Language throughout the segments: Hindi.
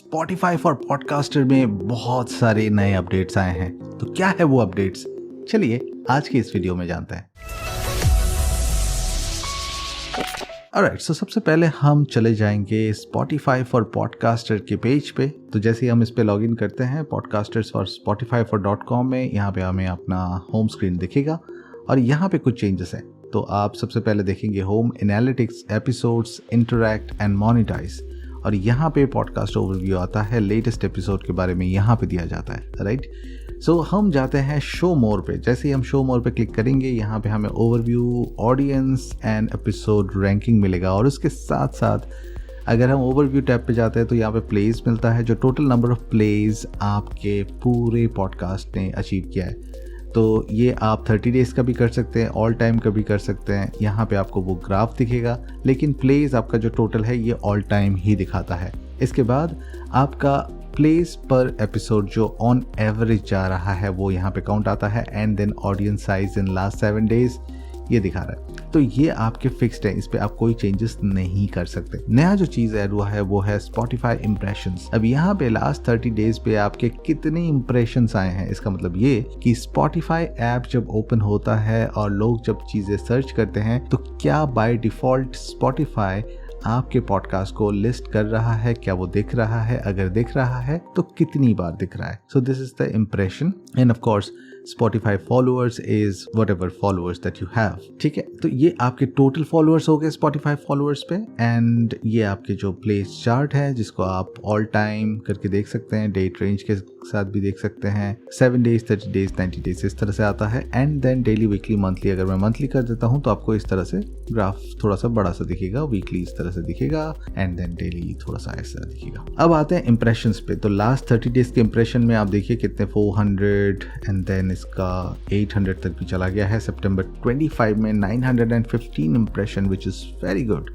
Spotify फॉर पॉडकास्टर में बहुत सारे नए अपडेट्स आए हैं। तो क्या है वो अपडेट्स, चलिए आज की इस वीडियो में जानते हैं। ऑलराइट, सो सबसे पहले हम चले जाएंगे Spotify फॉर पॉडकास्टर के पेज पे। तो जैसे ही हम इस पे लॉगिन करते हैं पॉडकास्टर्स फॉर spotify.com में, यहाँ पे हमें अपना होम स्क्रीन दिखेगा और यहाँ पे कुछ चेंजेस हैं। तो आप सबसे पहले देखेंगे home, analytics, episodes, interact and monetise, और यहाँ पे पॉडकास्ट ओवरव्यू आता है। लेटेस्ट एपिसोड के बारे में यहाँ पे दिया जाता है, राइट। सो हम जाते हैं शो मोर पे। जैसे ही हम शो मोर पे क्लिक करेंगे यहाँ पे हमें overview, audience and episode ranking मिलेगा। और उसके साथ साथ अगर हम ओवरव्यू टैब पे जाते हैं तो यहाँ पे प्लेज मिलता है, जो टोटल नंबर ऑफ प्लेज आपके पूरे पॉडकास्ट ने अचीव किया है। तो ये आप 30 डेज़ का भी कर सकते हैं, ऑल टाइम का भी कर सकते हैं। यहाँ पे आपको वो ग्राफ दिखेगा, लेकिन प्लेज आपका जो टोटल है ये ऑल टाइम ही दिखाता है। इसके बाद आपका प्लेज पर एपिसोड जो ऑन एवरेज जा रहा है वो यहाँ पे काउंट आता है, and then audience size in last 7 days ये दिखा रहा है। तो ये आपके फिक्स्ड है, इस पे आप कोई चेंजेस नहीं कर सकते। नया जो चीज़ ऐड हुआ है वो है Spotify इम्प्रेशंस। अब यहाँ पे लास्ट 30 डेज पे आपके कितने इम्प्रेशंस आए हैं, इसका मतलब ये कि Spotify ऐप जब ओपन होता है और लोग जब चीज़ें सर्च करते हैं तो क्या बाय डिफ़ॉल्ट Spotify आपके पॉडकास्ट को लिस्ट कर रहा है, क्या वो दिख रहा है, अगर दिख रहा है तो कितनी बार दिख रहा है। So this is the impression, end of course Spotify followers is whatever followers that you have। ठीक है, तो ये आपके टोटल फॉलोअर्स हो गए Spotify फॉलोअर्स पे, एंड ये आपके जो प्लेस चार्ट है जिसको आप ऑल टाइम करके देख सकते हैं, डेट रेंज के साथ भी देख सकते हैं, 7 डेज, 30 डेज, 90 डेज इस तरह से आता है, and then daily, weekly, monthly. अगर मैं मंथली कर देता हूँ तो आपको इस तरह से ग्राफ थोड़ा सा बड़ा सा दिखेगा, वीकली इस तरह से दिखेगा, एंड देन डेली थोड़ा सा ऐसा दिखेगा। अब आते हैं इंप्रेशंस पे। तो लास्ट 30 डेज के इंप्रेशन में आप देखिए कितने 400, एंड देन इसका 800 तक भी चला गया है। सितंबर 25 में 915 impression, which is very good.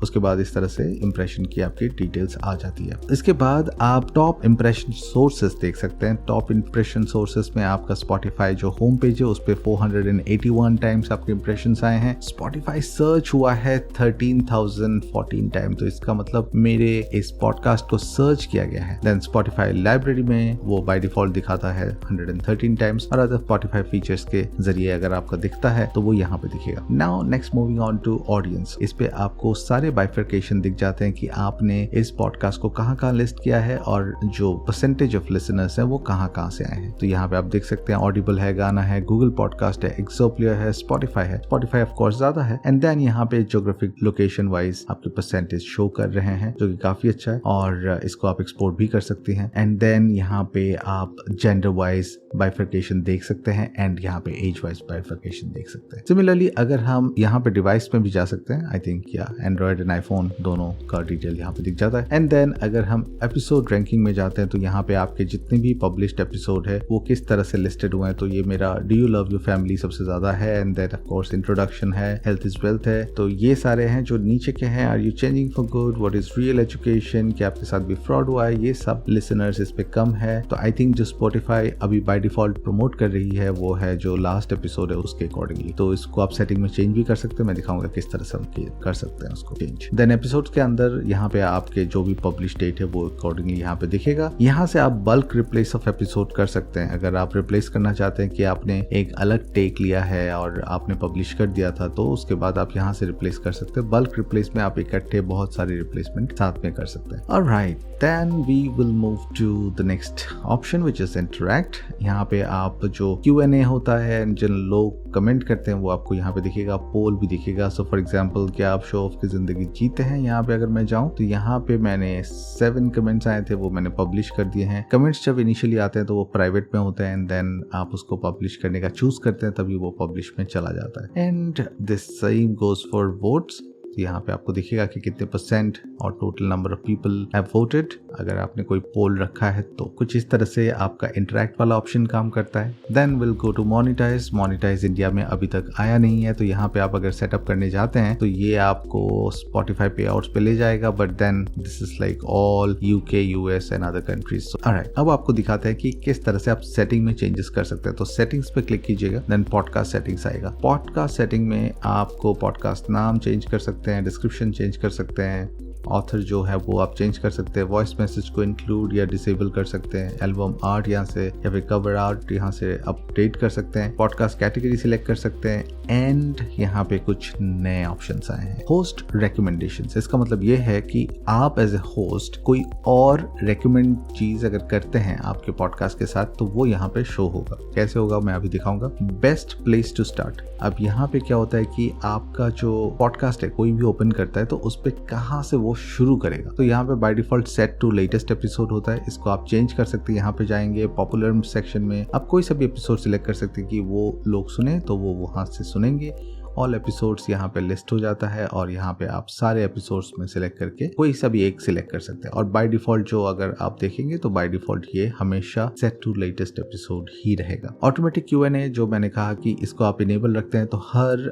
उसके बाद इस तरह से इंप्रेशन की आपकी डिटेल्स आ जाती है। इसके बाद आप टॉप इंप्रेशन सोर्सेस देख सकते हैं। टॉप इंप्रेशन सोर्सेस में आपका Spotify जो होम पेज है उस पे 481 टाइम्स आपके इंप्रेशंस आए हैं। Spotify सर्च हुआ है 13,014 टाइम, तो इसका मतलब मेरे इस पॉडकास्ट को सर्च किया गया है। देन Spotify लाइब्रेरी में वो बाय डिफॉल्ट दिखाता है 113 टाइम्स, और अदर Spotify फीचर्स के जरिए अगर आपका दिखता है तो वो यहाँ पे दिखेगा। Now next moving on to audience. इस पे आपको सारे बाइफर्केशन दिख जाते हैं कि आपने इस पॉडकास्ट को कहाँ लिस्ट किया है और जो परसेंटेज ऑफ लिसनर्स है वो कहाँ से आए हैं। तो यहाँ पे आप देख सकते हैं ऑडिबल है, गाना है, गूगल पॉडकास्ट है, एक्सोप्लेयर है, Spotify ऑफ कोर्स ज्यादा है, एंड देन यहाँ पे ज्योग्राफिक लोकेशन वाइज आपके परसेंटेज शो कर रहे हैं, जो कि काफी अच्छा है, और इसको आप एक्सपोर्ट भी कर सकते हैं। एंड देन यहाँ पे आप जेंडर वाइज बाइफर्केशन देख सकते हैं, एंड यहाँ पे एज वाइज बाइफर्केशन देख सकते हैं। सिमिलरली अगर हम यहाँ पे डिवाइस में भी जा सकते हैं, आई थिंक या एंड्रॉइड एंड आईफोन दोनों का डिटेल यहाँ पे दिख जाता है। एंड देन अगर हम एपिसोड रैंकिंग में जाते हैं तो यहाँ पे आपके जितने भी पब्लिश्ड एपिसोड है वो किस तरह से लिस्टेड हुए हैं। तो ये मेरा do you love your family सबसे ज्यादा है, and then of course introduction है, हेल्थ इज वेल्थ है। तो ये सारे हैं जो नीचे के हैं। Are you changing for good, what is real education, क्या आपके साथ भी फ्रॉड हुआ है, ये सब लिसनर्स इस पे कम है। तो आई थिंक जो Spotify अभी बाय डिफॉल्ट प्रमोट कर रही है वो है जो लास्ट एपिसोड है उसके अकॉर्डिंगली। तो इसको आप सेटिंग में चेंज भी कर सकते हैं, मैं दिखाऊंगा किस तरह से हम कर सकते हैं उसको चेंज। देन एपिसोड के अंदर यहाँ पे आपके जो भी पब्लिश डेट है वो अकॉर्डिंगली यहाँ पे दिखेगा। यहाँ से आप बल्क रिप्लेस ऑफ एपिसोड कर सकते हैं। अगर आप रिप्लेस करना चाहते हैं कि आपने एक अलग टेक लिया है और आपने पब्लिश कर दिया था, तो उसके बाद आप यहाँ से रिप्लेस कर सकते हैं। बल्क रिप्लेस में आप इकट्ठे बहुत सारी रिप्लेसमेंट साथ में कर सकते हैं। Alright, then we will move to the next option which is interact. यहाँ पे आप जो Q&A होता है, जिन लोग कमेंट करते हैं वो आपको यहाँ पे दिखेगा, पोल भी दिखेगा। सो फॉर एग्जाम्पल क्या आप शो ऑफ की जिंदगी जीते हैं, यहाँ पे अगर मैं जाऊँ तो यहाँ पे मैंने 7 कमेंट्स आए थे, वो मैंने पब्लिश कर दिए हैं। कमेंट्स जब इनिशियली आते हैं तो वो प्राइवेट में होते हैं, एंड देन आप उसको पब्लिश करने का चूज करते हैं, तभी वो पब्लिश में चला जाता है। And this same goes for votes. यहाँ पे आपको दिखेगा कि कितने परसेंट और total number of people have voted. अगर आपने कोई पोल रखा है तो कुछ इस तरह से आपका इंटरैक्ट वाला ऑप्शन काम करता है। Then will go to monetise India में अभी तक आया नहीं है, तो यहाँ पे आप अगर सेटअप करने जाते हैं तो ये आपको Spotify पे आउट्स पे ले जाएगा, but then this is like all UK, US and other countries. Alright, अब आपको दिखाता है कि किस तरह से आप सेटिंग में चेंजेस कर सकते हैं। तो सेटिंग्स पे क्लिक कीजिएगा, देन पॉडकास्ट सेटिंग्स आएगा। पॉडकास्ट सेटिंग में आपको पॉडकास्ट नाम चेंज कर सकते हैं, डिस्क्रिप्शन चेंज कर सकते हैं, ऑथर जो है वो आप चेंज कर सकते हैं, वॉइस मैसेज को इंक्लूड या डिसेबल कर सकते हैं, एल्बम आर्ट यहाँ से या फिर कवर आर्ट यहाँ से अपडेट कर सकते हैं, पॉडकास्ट कैटेगरी सिलेक्ट कर सकते हैं, एंड यहाँ पे कुछ नए ऑप्शंस आए हैं, होस्ट रिकमेंडेशंस। इसका मतलब ये है कि आप एज ए होस्ट कोई और रेकमेंड चीज अगर करते हैं आपके पॉडकास्ट के साथ तो वो यहाँ पे शो होगा। कैसे होगा मैं अभी दिखाऊंगा। Best place to start. अब यहाँ पे क्या होता है कि आपका जो पॉडकास्ट है कोई भी ओपन करता है तो उस पे कहाँ से वो शुरू करेगा, तो यहाँ पे by default set to latest episode होता है। इसको आप चेंज कर सकते हैं। यहाँ पे जाएंगे पॉपुलर सेक्शन में आप कोई सा भी एपिसोड सिलेक्ट कर सकते हैं कि वो लोग सुने तो वो वहां से सुनेंगे। ऑल एपिसोड्स यहाँ पे लिस्ट हो जाता है और यहाँ पे आप सारे एपिसोड्स में सिलेक्ट करके कोई सा भी एक सिलेक्ट कर सकते हैं। और बाय डिफॉल्ट जो अगर आप देखेंगे तो बाय डिफॉल्ट ये हमेशा सेट टू लेटेस्ट एपिसोड ही रहेगा। ऑटोमेटिक Q&A जो मैंने कहा कि इसको आप इनेबल रखते हैं तो हर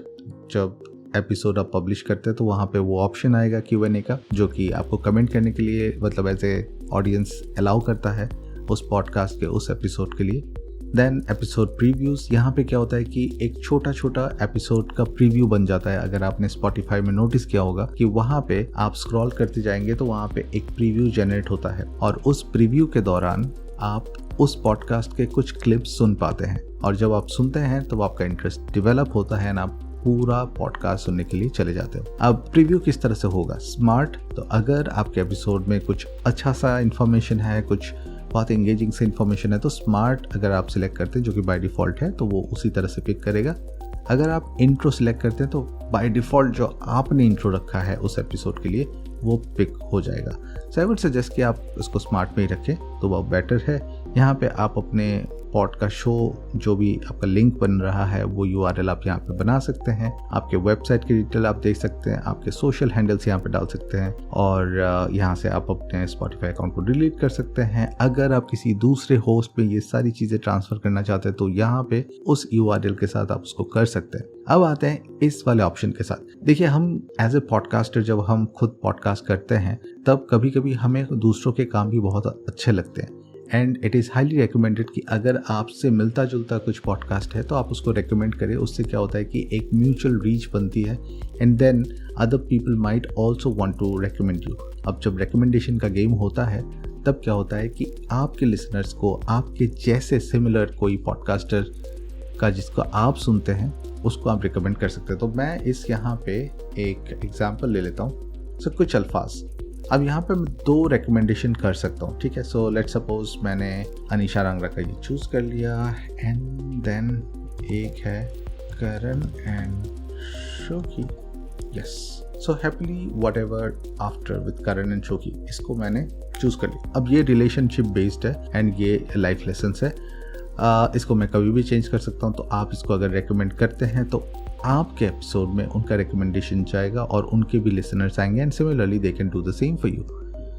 जब एपिसोड आप पब्लिश करते हैं तो वहाँ पे वो ऑप्शन आएगा Q&A का, जो कि आपको कमेंट करने के लिए मतलब एज ए ऑडियंस अलाउ करता है उस पॉडकास्ट के उस एपिसोड के लिए। Then episode previews. यहाँ पे क्या होता है कि एक छोटा छोटा एपिसोड का प्रीव्यू बन जाता है। अगर आपने स्पॉटिफाई में नोटिस किया होगा कि वहाँ पे आप स्क्रॉल करते जाएंगे तो वहाँ पे एक प्रीव्यू जनरेट होता है और उस प्रीव्यू के दौरान आप उस पॉडकास्ट के कुछ क्लिप्स सुन पाते हैं और जब आप सुनते हैं तो आपका इंटरेस्ट डेवलप होता है ना, पूरा पॉडकास्ट सुनने के लिए चले जाते हो। अब प्रीव्यू किस तरह से होगा? स्मार्ट। तो अगर आपके एपिसोड में कुछ अच्छा सा इंफॉर्मेशन है, कुछ बहुत एंगेजिंग से इन्फॉर्मेशन है तो स्मार्ट अगर आप सिलेक्ट करते हैं जो कि बाय डिफ़ॉल्ट है तो वो उसी तरह से पिक करेगा। अगर आप इंट्रो सिलेक्ट करते हैं तो बाय डिफ़ॉल्ट जो आपने इंट्रो रखा है उस एपिसोड के लिए वो पिक हो जाएगा। सो आई वुड सजेस्ट कि आप उसको स्मार्ट में ही रखें तो वो बेटर है। यहाँ पे आप अपने पॉडकास्ट शो जो भी आपका लिंक बन रहा है वो URL आप यहाँ पे बना सकते हैं। आपके वेबसाइट की डिटेल आप देख सकते हैं, आपके सोशल हैंडल्स यहाँ पे डाल सकते हैं और यहाँ से आप अपने स्पॉटिफाई अकाउंट को डिलीट कर सकते हैं। अगर आप किसी दूसरे होस्ट पे ये सारी चीज़ें ट्रांसफ़र करना चाहते हैं तो यहाँ पे उस URL के साथ आप उसको कर सकते हैं। अब आते हैं इस वाले ऑप्शन के साथ। देखिए, हम एज ए पॉडकास्टर जब हम खुद पॉडकास्ट करते हैं तब कभी कभी हमें दूसरों के काम भी बहुत अच्छे लगते हैं and it is highly recommended कि अगर आपसे मिलता जुलता कुछ पॉडकास्ट है तो आप उसको रिकमेंड करें। उससे क्या होता है कि एक म्यूचुअल रीच बनती है and then other people might also want to recommend you. अब जब रिकमेंडेशन का गेम होता है तब क्या होता है कि आपके लिसनर्स को आपके जैसे सिमिलर कोई पॉडकास्टर का जिसको आप सुनते हैं उसको आप रिकमेंड कर सकते हैं। तो मैं इस यहाँ पे एक एग्जाम्पल ले लेता हूँ। सो कुछ अल्फाज। अब यहाँ पे मैं 2 रिकमेंडेशन कर सकता हूँ, ठीक है। सो लेट सपोज मैंने अनीशा रांगरा का ये चूज़ कर लिया एंड देन एक है Karan and Shoki. Yes, so happily what ever after with Karan and Shoki, इसको मैंने चूज़ कर लिया। अब ये रिलेशनशिप बेस्ड है एंड ये लाइफ लेसन्स है। इसको मैं कभी भी चेंज कर सकता हूँ। तो आप इसको अगर रेकमेंड करते हैं तो आपके एपिसोड में उनका रिकमेंडेशन जाएगा और उनके भी लिसनर्स आएंगे and similarly they can do the same for you.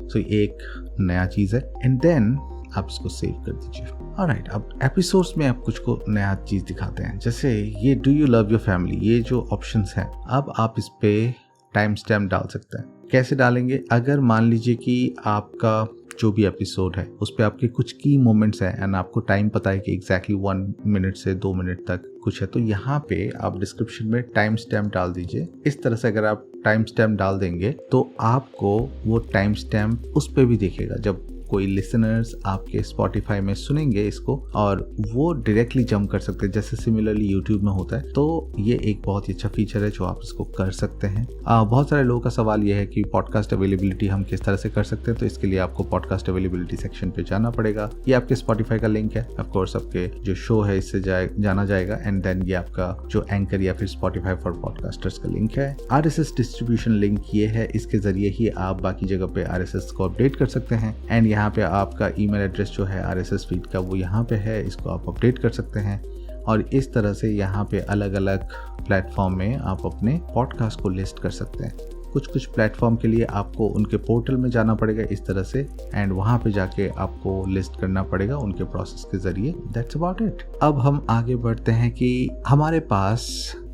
So एक नया चीज़ है एंड देन आप इसको सेव कर दीजिए। ऑलराइट, अब एपिसोड्स में आप कुछ को नया चीज़ दिखाते हैं, जैसे ये do you love your family, ये जो ऑप्शंस हैं अब आप इस पे टाइम स्टैम्प डाल सकते हैं। कैसे डालेंगे? अगर मान लीजिए कि आपका जो भी एपिसोड है उस पर आपके कुछ की मोमेंट्स हैं एंड आपको टाइम पता है कि एग्जैक्टली 1 मिनट से 2 मिनट तक कुछ है तो यहाँ पे आप डिस्क्रिप्शन में टाइम स्टैम्प डाल दीजिए। इस तरह से अगर आप टाइम स्टैम्प डाल देंगे तो आपको वो टाइम स्टैम्प उस पर भी दिखेगा जब कोई लिसनर्स आपके स्पॉटिफाई में सुनेंगे इसको और वो डायरेक्टली जंप कर सकते हैं जैसे सिमिलरली यूट्यूब में होता है। तो ये एक बहुत ही अच्छा फीचर है जो आप इसको कर सकते हैं। बहुत सारे लोगों का सवाल ये है कि पॉडकास्ट अवेलेबिलिटी हम किस तरह से कर सकते हैं, तो इसके लिए आपको पॉडकास्ट अवेलेबिलिटी सेक्शन पे जाना पड़ेगा। ये आपके स्पॉटिफाई का लिंक है, ऑफकोर्स आपके जो शो है इससे जाना जाएगा एंड देन ये आपका जो एंकर या फिर स्पॉटिफाई फॉर पॉडकास्टर्स का लिंक है। RSS डिस्ट्रीब्यूशन लिंक ये है, इसके जरिए ही आप बाकी जगह पे RSS को अपडेट कर सकते हैं एंड यहाँ पे आपका ईमेल एड्रेस जो है RSS फीड का वो यहाँ पे है, इसको आप अपडेट कर सकते हैं और इस तरह से यहाँ पे अलग अलग प्लेटफॉर्म में आप अपने पॉडकास्ट को लिस्ट कर सकते हैं। कुछ प्लेटफॉर्म के लिए आपको उनके पोर्टल में जाना पड़ेगा इस तरह से एंड वहाँ पे जाके आपको लिस्ट करना पड़ेगा उनके प्रोसेस के जरिए। That's about it. अब हम आगे बढ़ते हैं कि हमारे पास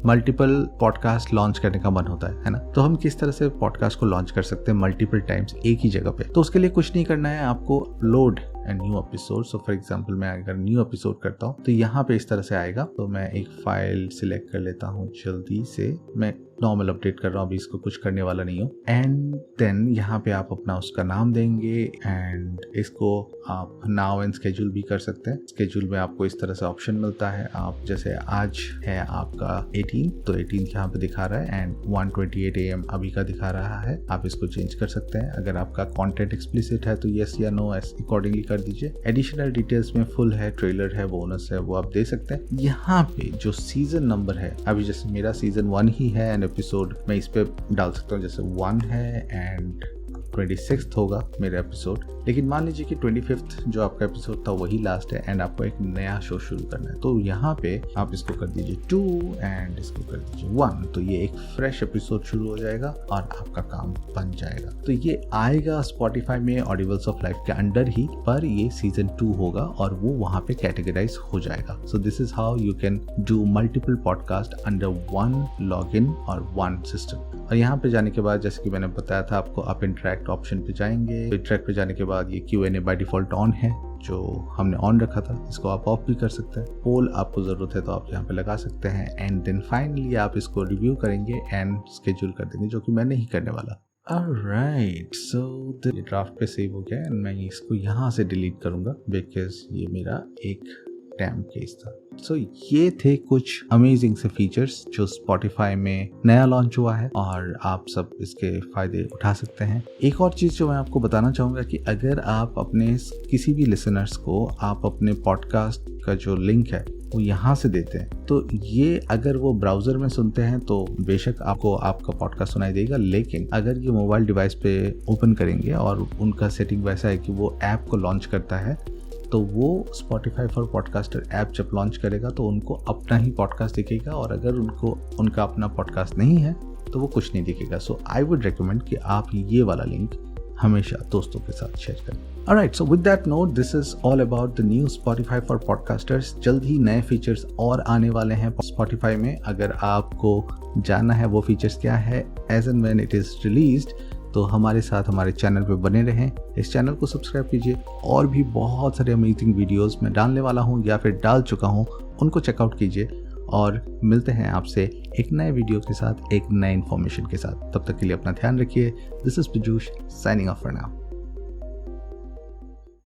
मल्टीपल पॉडकास्ट लॉन्च करने का मन होता है ना, तो हम किस तरह से पॉडकास्ट को लॉन्च कर सकते हैं मल्टीपल टाइम्स एक ही जगह पे। तो उसके लिए कुछ नहीं करना है, आपको load and new episode. So for example मैं अगर न्यू एपिसोड करता हूँ तो यहाँ पे इस तरह से आएगा। तो मैं एक फाइल सिलेक्ट कर लेता हूँ जल्दी से। मैं नॉर्मल अपडेट कर रहा हूँ, अभी इसको कुछ करने वाला नहीं हूँ। एंड देन यहाँ पे आप अपना उसका नाम देंगे एंड इसको आप नाउ एंड स्केड्यूल भी कर सकते हैं। स्केड्यूल में आपको इस तरह से ऑप्शन मिलता है, आप जैसे आज है आपका 18 तो 18 यहाँ पे दिखा रहा है एंड 1:28 AM अभी का दिखा रहा है। आप इसको चेंज कर सकते हैं। अगर आपका कंटेंट एक्सप्लिसिट है तो यस या नो अकॉर्डिंगली कर दीजिए। एडिशनल डिटेल्स में फुल है, ट्रेलर है, बोनस है, वो आप दे सकते हैं। यहाँ पे जो सीजन नंबर है, अभी जैसे मेरा सीजन 1 ही है एंड एपिसोड मैं इस पे डाल सकता हूँ, जैसे 1 है एंड 26th होगा मेरा एपिसोड। लेकिन मान लीजिए कि 25th जो आपका एपिसोड था वही लास्ट है एंड आपको एक नया शो शुरू करना है, तो यहाँ पे आप इसको कर दीजिए 2 एंड इसको कर दीजिए 1, तो ये एक फ्रेश एपिसोड शुरू हो जाएगा और आपका काम बन जाएगा। तो ये आएगा स्पॉटिफाई में ऑडिबल्स ऑफ लाइफ के अंडर ही, पर ये सीजन 2 होगा और वो वहाँ पे कैटेगराइज हो जाएगा। So this is how you can do multiple podcast under one login और वन सिस्टम। और यहाँ पे जाने के बाद जैसे कि मैंने बताया था आपको, आप इंटरेक्ट ऑप्शन पे जाएंगे। इंटरेक्ट पे जाने के बाद ये Q&A बाय डिफॉल्ट ऑन है जो हमने ऑन रखा था, इसको आप ऑफ भी कर सकते हैं। पोल आपको जरूरत है तो आप यहाँ पे लगा सकते हैं एंड देन फाइनली आप इसको रिव्यू करेंगे एंड स्केड्यूल कर देंगे, जो कि मैं नहीं करने वाला। Alright, so ड्राफ्ट पे सेव हो गया एंड मैं इसको यहाँ से डिलीट करूंगा बिकॉज ये मेरा एक डैम केस था। सो ये थे कुछ अमेजिंग से फीचर्स जो स्पॉटिफाई में नया लॉन्च हुआ है और आप सब इसके फायदे उठा सकते हैं। एक और चीज़ जो मैं आपको बताना चाहूँगा कि अगर आप अपने किसी भी लिसनर्स को आप अपने पॉडकास्ट का जो लिंक है वो यहाँ से देते हैं, तो ये अगर वो ब्राउज़र में सुनते हैं तो बेशक आपको आपका पॉडकास्ट सुनाई देगा, लेकिन अगर ये मोबाइल डिवाइस पे ओपन करेंगे और उनका सेटिंग वैसा है कि वो ऐप को लॉन्च करता है, तो वो Spotify फॉर पॉडकास्टर ऐप जब लॉन्च करेगा तो उनको अपना ही पॉडकास्ट दिखेगा, और अगर उनका अपना पॉडकास्ट नहीं है तो वो कुछ नहीं दिखेगा। सो आई वुड रिकमेंड कि आप ये वाला लिंक हमेशा दोस्तों के साथ शेयर करें। Alright, so with that note, this is all about the new Spotify for podcasters। जल्द ही नए फीचर्स और आने वाले हैं Spotify में। अगर आपको जानना है वो फीचर्स क्या है as and when it is released, तो हमारे साथ हमारे चैनल पे बने रहें। इस चैनल को सब्सक्राइब कीजिए, और भी बहुत सारे अमेजिंग वीडियोस मैं डालने वाला हूँ या फिर डाल चुका हूँ, उनको चेकआउट कीजिए। और मिलते हैं आपसे एक नए वीडियो के साथ, एक नए इन्फॉर्मेशन के साथ। तब तक के लिए अपना ध्यान रखिए। This is Pijush signing off for now.